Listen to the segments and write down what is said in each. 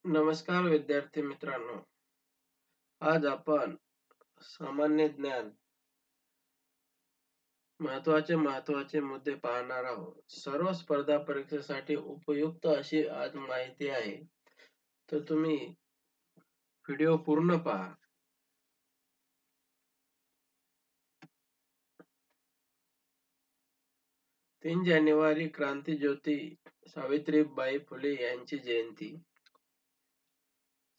नमस्कार विद्यार्थी मित्रांनो. आज आपण सामान्य ज्ञान महत्वाचे मुद्दे पाहणार आहोत. सर्व स्पर्धा परीक्षेसाठी उपयुक्त अशी आज माहिती आहे. तर तुम्ही व्हिडिओ पूर्ण पहा. 3 जानेवारी क्रांतीज्योती सावित्रीबाई फुले यांची जयंती.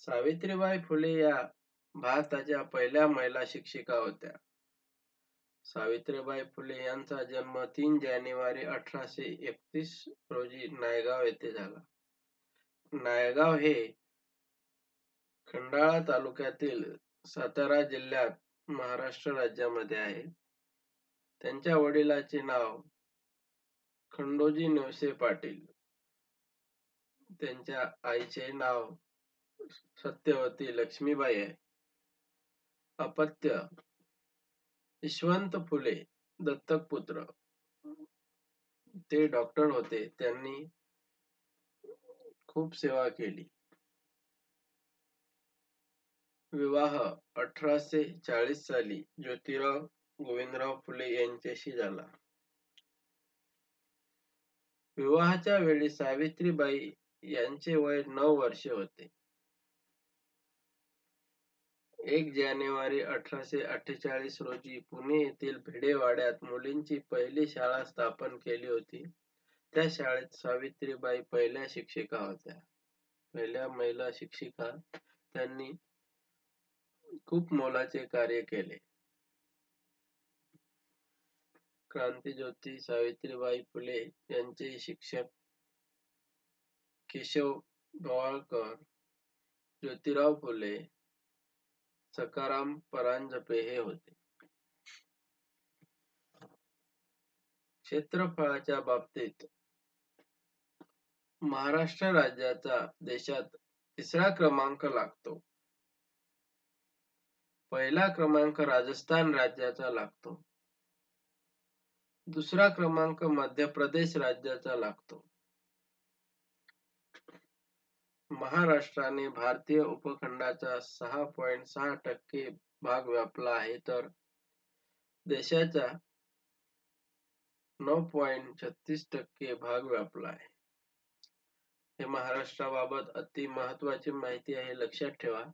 सावित्रीबाई फुले या भारताच्या पहिल्या महिला शिक्षिका होत्या. सावित्रीबाई फुले यांचा जन्म 3 जानेवारी 1831 रोजी नायगाव येथे झाला. नायगाव हे खंडाळा तालुक्यातील सातारा जिल्ह्यात महाराष्ट्र राज्यामध्ये आहे. त्यांच्या वडिलांचे नाव खंडोजी नेवसे पाटील. त्यांच्या आईचे नाव सत्यवती लक्ष्मीबाई आहे. अपत्य यशवंत फुले दत्तक पुत्र. ते डॉक्टर होते. त्यांनी खूप सेवा केली. विवाह 1840 साली ज्योतिराव गोविंदराव फुले यांच्याशी झाला. विवाहाच्या वेळी सावित्रीबाई यांचे वय 9 वर्षे होते. 1 जानेवारी 1848 रोजी पुणे येथील भिडेवाड्यात मुलींची पहिली शाळा स्थापन केली होती. त्या शाळेत सावित्रीबाई पहिल्या शिक्षिका होत्या. पहिल्या महिला शिक्षिका. त्यांनी खूप मोलाचे कार्य केले. क्रांतीज्योती सावित्रीबाई फुले यांचे शिक्षक केशव डोवाळकर, ज्योतिराव फुले, सखाराम परांजपे हे होते. क्षेत्रफळाच्या बाबतीत महाराष्ट्र राज्याचा देशात 3रा क्रमांक लागतो. पहिला क्रमांक राजस्थान राज्याचा लागतो. 2रा क्रमांक मध्य प्रदेश राज्याचा लागतो. महाराष्ट्राने भारतीय उपखंडाचा 6.6% भाग व्यापला आहे, तर देशाचा 9.36% भाग व्यापला आहे. हे महाराष्ट्राबाबत अति महत्वाची माहिती आहे, लक्षात ठेवा.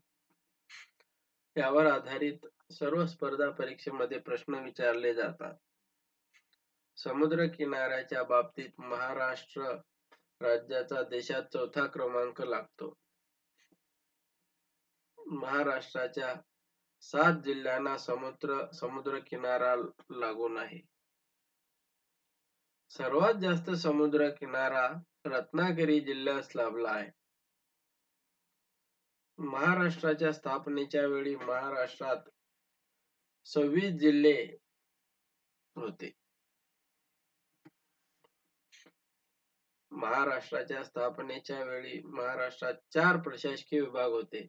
यावर आधारित सर्व स्पर्धा परीक्षेमध्ये प्रश्न विचारले जातात. समुद्र किनाऱ्याच्या बाबतीत महाराष्ट्र राज्याचा देशात 4था क्रमांक लागतो. महाराष्ट्राच्या 7 जिल्ह्यांना समुद्र किनारा लागून आहे. सर्वात जास्त समुद्र किनारा रत्नागिरी जिल्ह्यास लाभला आहे. महाराष्ट्राच्या स्थापनेच्या वेळी महाराष्ट्रात 26 जिल्हे होते. महाराष्ट्राच्या स्थापनेच्या वेळी महाराष्ट्रात 4 प्रशासकीय विभाग होते.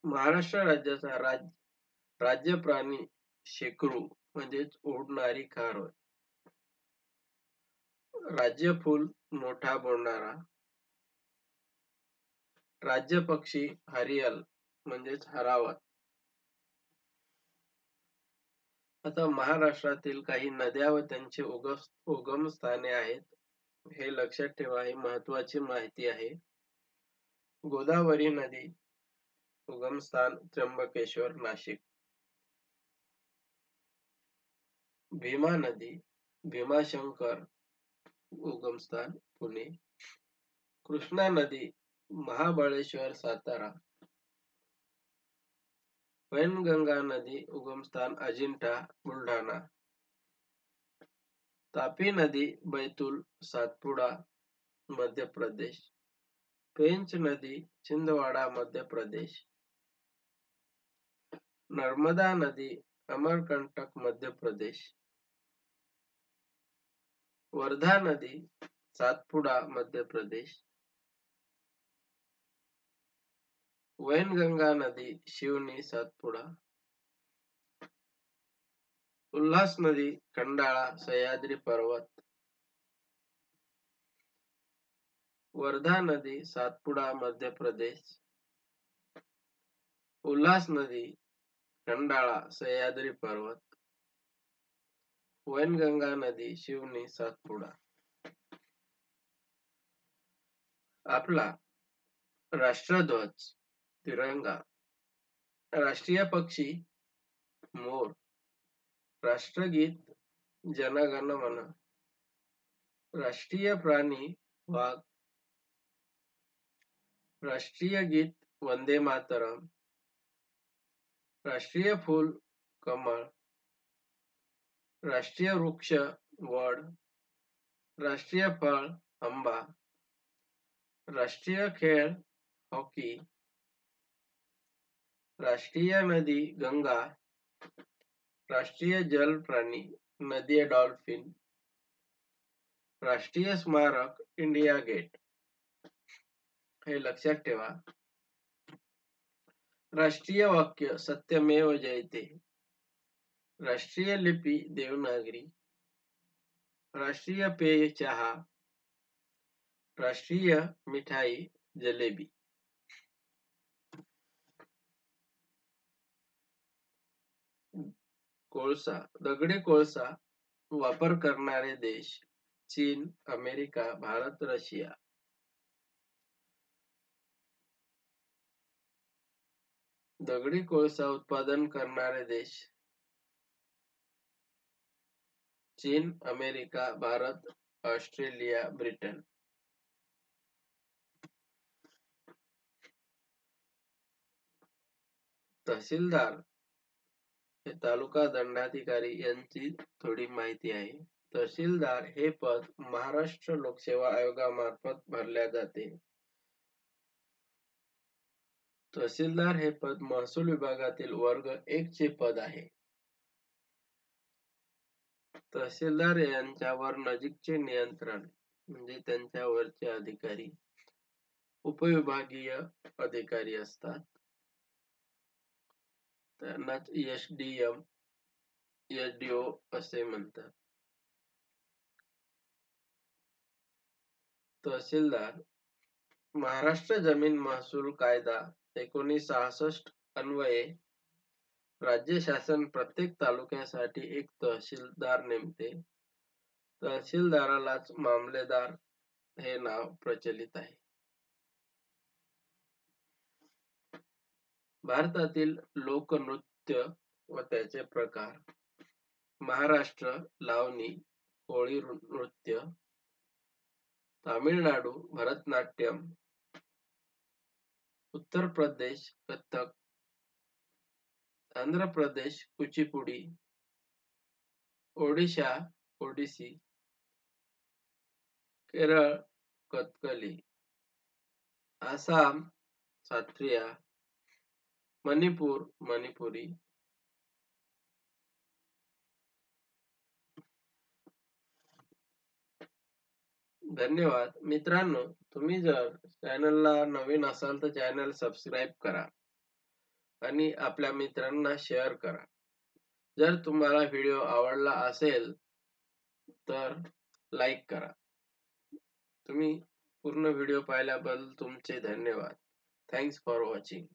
महाराष्ट्र राज्याचा राज्य प्राणी शेकरू म्हणजेच उडणारी कार होय. राज्य फूल मोठा बोलणारा. राज्य पक्षी हरियल म्हणजेच हरावत. आता महाराष्ट्रातील काही नद्या व त्यांचे उगम स्थाने आहेत. हे लक्षात ठेवा. ही महत्वाची माहिती आहे. गोदावरी नदी उगमस्थान त्र्यंबकेश्वर नाशिक. भीमा नदी भीमाशंकर उगमस्थान पुणे. कृष्णा नदी महाबळेश्वर सातारा. वैनगंगा नदी उगमस्थान अजिंठा बुलढाणा. तापी नदी बैतूल सातपुडा मध्य प्रदेश. पेंच नदी छिंदवाडा मध्य प्रदेश. नर्मदा नदी अमरकंटक मध्य प्रदेश. वर्धा नदी सातपुडा मध्य प्रदेश. वैनगंगा नदी शिवनी सातपुडा. उल्हास नदी खंडाळा सह्याद्री पर्वत. वर्धा नदी सातपुडा मध्य प्रदेश, उल्हास नदी खंडाळा सह्याद्री पर्वत, वैनगंगा नदी शिवनी सातपुडा. आपला राष्ट्रध्वज तिरंगा, राष्ट्रीय पक्षी मोर, राष्ट्रगीत जनगण मन, राष्ट्रीय प्राणी वाघ, राष्ट्रीय गीत वंदे मातरम, राष्ट्रीय फूल कमळ, राष्ट्रीय वृक्ष वड, राष्ट्रीय फळ आंबा, राष्ट्रीय खेळ हॉकी, राष्ट्रीय नदी गंगा, राष्ट्रीय जल प्राणी नदी डॉल्फिन, राष्ट्रीय स्मारक इंडिया गेट. हे लक्षात ठेवा. राष्ट्रीय वाक्य सत्यमेव जयते, राष्ट्रीय लिपी देवनागरी, राष्ट्रीय पेय चहा, राष्ट्रीय मिठाई जलेबी. कोळसा, दगडी कोळसा वापर करणारे देश चीन, अमेरिका, भारत, रशिया. दगडी कोळसा उत्पादन करणारे देश चीन, अमेरिका, भारत, ऑस्ट्रेलिया, ब्रिटन. तहसीलदार हे तालुका दंडाधिकारी यांची थोडी माहिती आहे. तहसीलदार हे पद महाराष्ट्र लोकसेवा आयोगामार्फत भरल्या जाते. तहसीलदार हे पद महसूल विभागातील वर्ग 1 चे पद आहे. तहसीलदार यांच्यावर नजीकचे नियंत्रण म्हणजे त्यांच्यावरचे अधिकारी उपविभागीय अधिकारी असतात. त्यांना SDM, SDO असे म्हणतात. तहसीलदार महाराष्ट्र जमीन महसूल कायदा 1966 अन्वये राज्य शासन प्रत्येक तालुक्यासाठी एक तहसीलदार नेमते. तहसीलदारालाच मामलेदार हे नाव प्रचलित आहे. भारतातील लोकनृत्य व त्याचे प्रकार: महाराष्ट्र लावणी, कोळी नृत्य, तामिळनाडू भरतनाट्यम, उत्तर प्रदेश कथक, आंध्र प्रदेश कुचिपुडी, ओडिशा ओडिसी, केरळ कथकली, आसाम सात्रिया, मणिपूर मणिपुरी. धन्यवाद मित्रांनो. तुम्ही जर चॅनलला नवीन असाल तर चॅनल सबस्क्राईब करा आणि आपल्या मित्रांना शेअर करा. जर तुम्हाला व्हिडिओ आवडला असेल तर लाईक करा. तुम्ही पूर्ण व्हिडिओ पाहिल्याबद्दल तुमचे धन्यवाद. Thanks for watching.